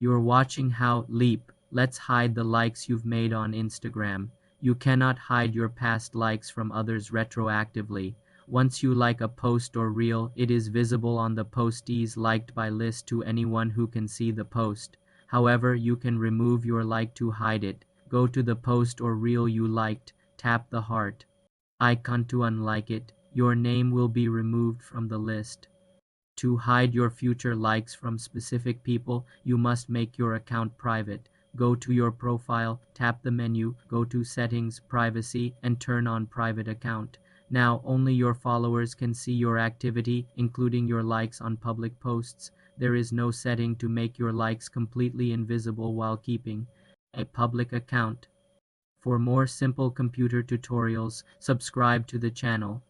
You're watching How Leap. Let's hide the likes you've made on Instagram. You cannot hide your past likes from others retroactively. Once you like a post or reel, it is visible on the postees liked by list to anyone who can see the post. However, you can remove your like to hide it. Go to the post or reel you liked, tap the heart icon to unlike it. Your name will be removed from the list. To hide your future likes from specific people, you must make your account private. Go to your profile, tap the menu, go to Settings, Privacy, and turn on Private Account. Now, only your followers can see your activity, including your likes on public posts. There is no setting to make your likes completely invisible while keeping a public account. For more simple computer tutorials, subscribe to the channel.